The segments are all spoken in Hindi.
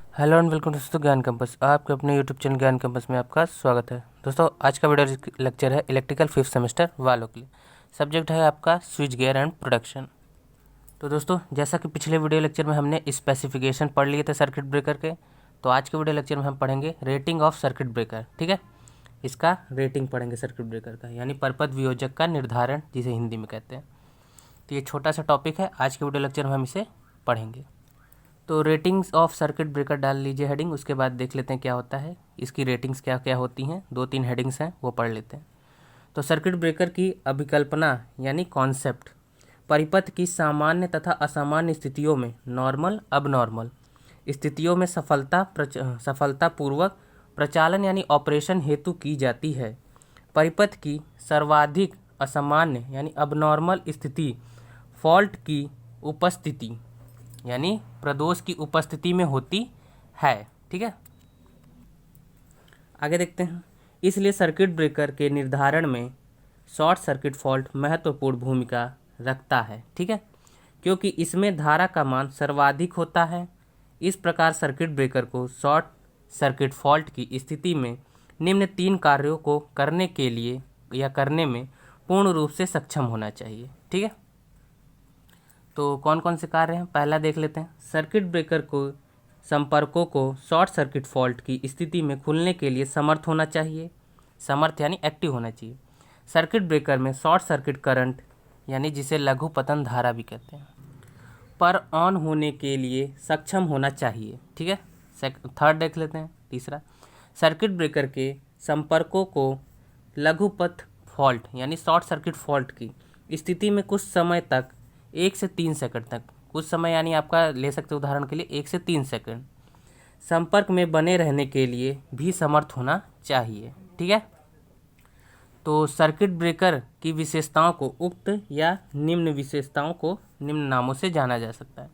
हेलो एंड वेलकम दोस्तों ज्ञान कैंपस। आपके अपने यूट्यूब चैनल ज्ञान कैंपस में आपका स्वागत है। दोस्तों आज का वीडियो लेक्चर है इलेक्ट्रिकल फिफ्थ सेमेस्टर वालों के लिए। सब्जेक्ट है आपका स्विच गियर एंड प्रोडक्शन। तो दोस्तों जैसा कि पिछले वीडियो लेक्चर में हमने स्पेसिफिकेशन पढ़ लिए थे सर्किट ब्रेकर के, तो आज के वीडियो लेक्चर में हम पढ़ेंगे रेटिंग ऑफ सर्किट ब्रेकर। ठीक है, इसका रेटिंग पढ़ेंगे सर्किट ब्रेकर का, यानी परपथ वियोजक का निर्धारण जिसे हिंदी में कहते हैं। तो ये छोटा सा टॉपिक है, आज के वीडियो लेक्चर में हम इसे पढ़ेंगे। तो रेटिंग्स ऑफ सर्किट ब्रेकर डाल लीजिए हेडिंग, उसके बाद देख लेते हैं क्या होता है, इसकी रेटिंग्स क्या क्या होती हैं। 2-3 हेडिंग्स हैं वो पढ़ लेते हैं। तो सर्किट ब्रेकर की अभिकल्पना यानी कॉन्सेप्ट परिपथ की सामान्य तथा असामान्य स्थितियों में नॉर्मल अबनॉर्मल स्थितियों में सफलतापूर्वक प्रचालन यानी ऑपरेशन हेतु की जाती है। परिपथ की सर्वाधिक असामान्य यानी अबनॉर्मल स्थिति फॉल्ट की उपस्थिति यानी प्रदोष की उपस्थिति में होती है। ठीक है, आगे देखते हैं। इसलिए सर्किट ब्रेकर के निर्धारण में शॉर्ट सर्किट फॉल्ट महत्वपूर्ण भूमिका रखता है। ठीक है, क्योंकि इसमें धारा का मान सर्वाधिक होता है। इस प्रकार सर्किट ब्रेकर को शॉर्ट सर्किट फॉल्ट की स्थिति में निम्न 3 कार्यों को करने के लिए या करने में पूर्ण रूप से सक्षम होना चाहिए। ठीक है, तो कौन कौन से कार्य हैं पहला देख लेते हैं। सर्किट ब्रेकर को संपर्कों को शॉर्ट सर्किट फॉल्ट की स्थिति में खुलने के लिए समर्थ होना चाहिए। समर्थ यानी एक्टिव होना चाहिए। सर्किट ब्रेकर में शॉर्ट सर्किट करंट यानी जिसे लघु पतन धारा भी कहते हैं पर ऑन होने के लिए सक्षम होना चाहिए। ठीक है, थर्ड देख लेते हैं तीसरा। सर्किट ब्रेकर के संपर्कों को लघुपथ फॉल्ट यानी शॉर्ट सर्किट फॉल्ट की स्थिति में कुछ समय तक 1 से 3 सेकंड तक, कुछ समय यानी आपका ले सकते उदाहरण के लिए 1 से 3 सेकंड संपर्क में बने रहने के लिए भी समर्थ होना चाहिए। ठीक है, तो सर्किट ब्रेकर की विशेषताओं को उक्त या निम्न विशेषताओं को निम्न नामों से जाना जा सकता है।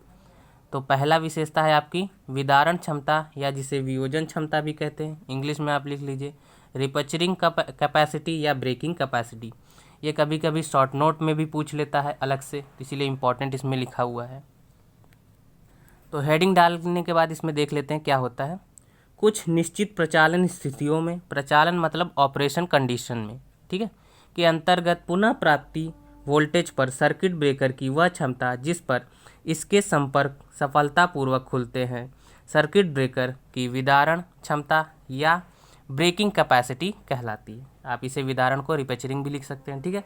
तो पहला विशेषता है आपकी विदारण क्षमता या जिसे वियोजन क्षमता भी कहते हैं। इंग्लिश में आप लिख लीजिए रिपचरिंग कैपेसिटी या ब्रेकिंग कैपेसिटी। ये कभी कभी शॉर्ट नोट में भी पूछ लेता है अलग से, इसीलिए इम्पोर्टेंट इसमें लिखा हुआ है। तो हेडिंग डालने के बाद इसमें देख लेते हैं क्या होता है। कुछ निश्चित प्रचालन स्थितियों में, प्रचालन मतलब ऑपरेशन कंडीशन में, ठीक है, के अंतर्गत पुनः प्राप्ति वोल्टेज पर सर्किट ब्रेकर की वह क्षमता जिस पर इसके संपर्क सफलतापूर्वक खुलते हैं सर्किट ब्रेकर की विदारण क्षमता या ब्रेकिंग कैपेसिटी कहलाती है। आप इसे विदारण को रिपेचरिंग भी लिख सकते हैं। ठीक है,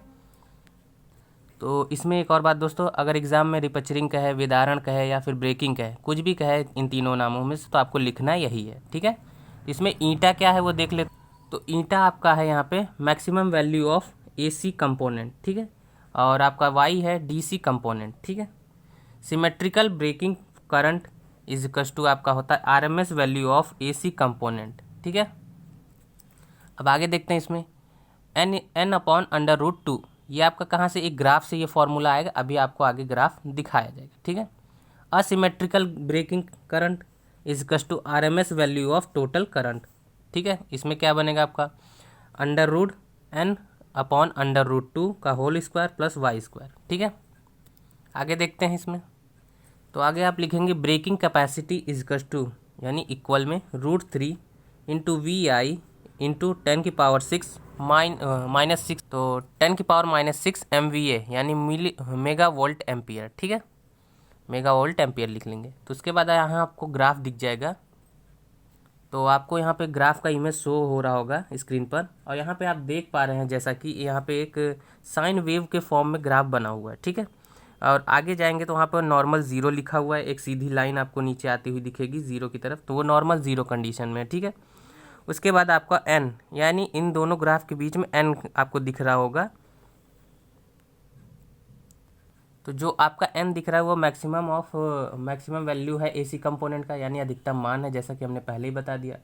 तो इसमें एक और बात दोस्तों, अगर एग्जाम में रिपेचरिंग कहे, विदारण कहे या फिर ब्रेकिंग कहे, कुछ भी कहे इन तीनों नामों में से, तो आपको लिखना यही है। ठीक है, इसमें ईंटा क्या है वो देख ले। तो ईंटा आपका है यहाँ पे maximum value of AC component. ठीक है, और आपका Y है DC कंपोनेंट। ठीक है, symmetrical breaking current is equals to आपका होता है RMS value of AC component. ठीक है, अब आगे देखते हैं इसमें n/√2। ये आपका कहाँ से, एक ग्राफ से ये फॉर्मूला आएगा, अभी आपको आगे ग्राफ दिखाया जाएगा। ठीक है, asymmetrical breaking current is equals to RMS value of total current. ठीक है, इसमें क्या बनेगा आपका √n/√2 का whole square plus Y square. ठीक है, आगे देखते हैं इसमें। तो आगे आप लिखेंगे breaking capacity is equals to यानी इक्वल में √3 इंटू VI इंटू 10⁻6 -6, तो 10⁻6 MVA यानी मेगा वोल्ट एम्पियर। ठीक है, मेगा वोल्ट एम्पियर लिख लेंगे। तो उसके बाद यहाँ आपको ग्राफ दिख जाएगा। तो आपको यहाँ पे ग्राफ का इमेज शो हो रहा होगा स्क्रीन पर, और यहाँ पे आप देख पा रहे हैं जैसा कि यहाँ पे एक साइन वेव के फॉर्म में ग्राफ बना हुआ है। ठीक है, और आगे जाएंगे तो वहाँ पर नॉर्मल 0 लिखा हुआ है, एक सीधी लाइन आपको नीचे आती हुई दिखेगी 0 की तरफ, तो वो नॉर्मल 0 कंडीशन में है। ठीक है, उसके बाद आपका n यानी इन दोनों ग्राफ के बीच में n आपको दिख रहा होगा। तो जो आपका n दिख रहा है वो मैक्सिमम वैल्यू है AC कंपोनेंट का, यानी अधिकतम मान है, जैसा कि हमने पहले ही बता दिया।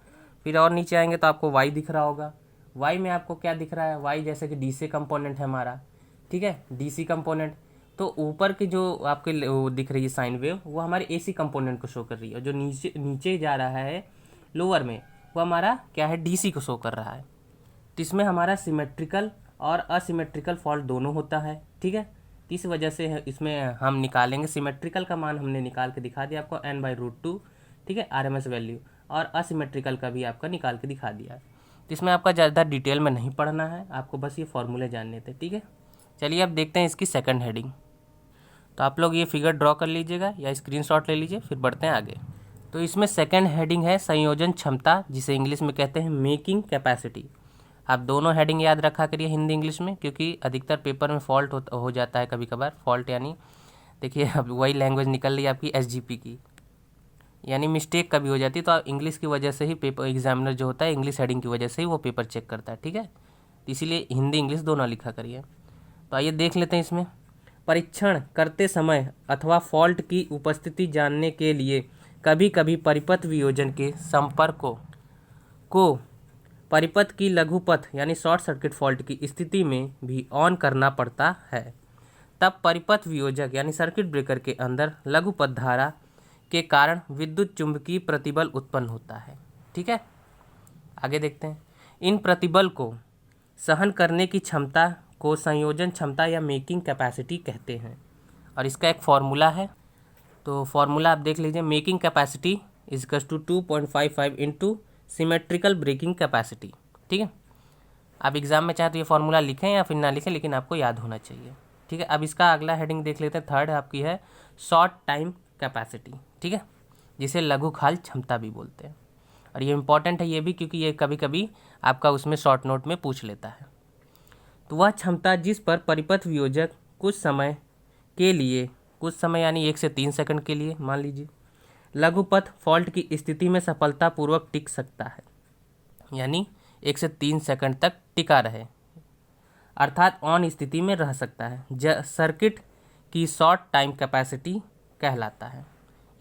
फिर और नीचे आएंगे तो आपको y दिख रहा होगा। y में आपको क्या दिख रहा है, y जैसे कि DC कंपोनेंट है हमारा। ठीक है, DC कंपोनेंट। तो ऊपर की जो आपके वो दिख रही है साइन वेव, वो हमारे AC कंपोनेंट को शो कर रही है, और जो नीचे नीचे जा रहा है लोअर में, वो हमारा क्या है, DC को शो कर रहा है। तो इसमें हमारा सिमेट्रिकल और असिमेट्रिकल फॉल्ट दोनों होता है। ठीक है, तो इस वजह से इसमें हम निकालेंगे सिमेट्रिकल का मान, हमने निकाल के दिखा दिया आपको n/√2, ठीक है, RMS वैल्यू, और असिमेट्रिकल का भी आपका निकाल के दिखा दिया है। तो इसमें आपका ज़्यादा डिटेल में नहीं पढ़ना है, आपको बस ये फॉर्मूले जानने थे, ठीक है। चलिए अब देखते हैं इसकी सेकंड हेडिंग। तो आप लोग ये फिगर ड्रॉ कर लीजिएगा या स्क्रीनशॉट ले लीजिए, फिर बढ़ते हैं आगे। तो इसमें सेकंड हेडिंग है संयोजन क्षमता, जिसे इंग्लिश में कहते हैं मेकिंग कैपेसिटी। आप दोनों हेडिंग याद रखा करिए हिंदी इंग्लिश में, क्योंकि अधिकतर पेपर में फॉल्ट हो जाता है कभी कभार। फॉल्ट यानी देखिए अब वही लैंग्वेज निकल रही है आपकी SGP की, यानी मिस्टेक कभी हो जाती है, तो आप इंग्लिश की वजह से ही पेपर एग्जामिनर जो होता है इंग्लिश हेडिंग की वजह से ही वो पेपर चेक करता है, ठीक है। इसीलिए हिंदी इंग्लिश दोनों लिखा करिए। तो आइए देख लेते हैं इसमें। परीक्षण करते समय अथवा फॉल्ट की उपस्थिति जानने के लिए कभी कभी परिपथ वियोजन के संपर्कों को परिपथ की लघुपथ यानी शॉर्ट सर्किट फॉल्ट की स्थिति में भी ऑन करना पड़ता है। तब परिपथ वियोजक यानी सर्किट ब्रेकर के अंदर लघुपथ धारा के कारण विद्युत चुंबकीय प्रतिबल उत्पन्न होता है, ठीक है। आगे देखते हैं। इन प्रतिबल को सहन करने की क्षमता को संयोजन क्षमता या मेकिंग कैपेसिटी कहते हैं, और इसका एक फॉर्मूला है। तो फॉर्मूला आप देख लीजिए, making capacity is equals to 2.55 into symmetrical breaking capacity, ठीक है। आप एग्जाम में चाहे तो ये फॉर्मूला लिखें या फिर ना लिखें, लेकिन आपको याद होना चाहिए, ठीक है। अब इसका अगला हेडिंग देख लेते हैं। थर्ड आपकी है शॉर्ट टाइम कैपेसिटी, ठीक है, जिसे लघुकाल क्षमता भी बोलते हैं। और ये इंपॉर्टेंट है ये भी, क्योंकि ये कभी कभी आपका उसमें शॉर्ट नोट में पूछ लेता है। तो वह क्षमता जिस पर परिपथ वियोजक कुछ समय के लिए, कुछ समय यानी 1 से 3 सेकंड के लिए मान लीजिए, लघुपथ फॉल्ट की स्थिति में सफलतापूर्वक टिक सकता है, यानी 1 से 3 सेकंड तक टिका रहे, अर्थात ऑन स्थिति में रह सकता है, सर्किट की शॉर्ट टाइम कैपेसिटी कहलाता है।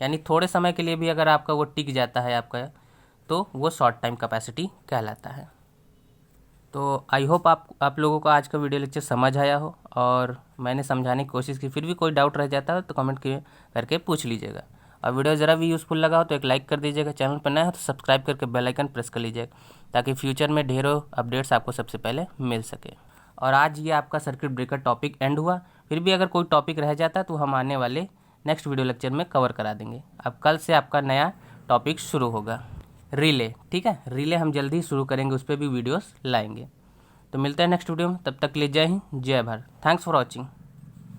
यानी थोड़े समय के लिए भी अगर आपका वो टिक जाता है आपका, तो वो शॉर्ट टाइम कैपेसिटी कहलाता है। तो आई होप आप लोगों को आज का वीडियो लेक्चर समझ आया हो, और मैंने समझाने की कोशिश की। फिर भी कोई डाउट रह जाता है तो कमेंट करके पूछ लीजिएगा। और वीडियो ज़रा भी यूज़फुल लगा हो तो एक लाइक कर दीजिएगा। चैनल पर नया हो तो सब्सक्राइब करके बेल आइकन प्रेस कर लीजिएगा, ताकि फ्यूचर में ढेरों अपडेट्स आपको सबसे पहले मिल सके। और आज ये आपका सर्किट ब्रेकर टॉपिक एंड हुआ। फिर भी अगर कोई टॉपिक रह जाता है तो हम आने वाले नेक्स्ट वीडियो लेक्चर में कवर करा देंगे। अब कल से आपका नया टॉपिक शुरू होगा, रिले, ठीक है। रिले हम जल्दी ही शुरू करेंगे, उस पर भी वीडियोस लाएंगे। तो मिलते हैं नेक्स्ट वीडियो में, तब तक के लिए जय हिंद, जय भारत। Thanks for watching.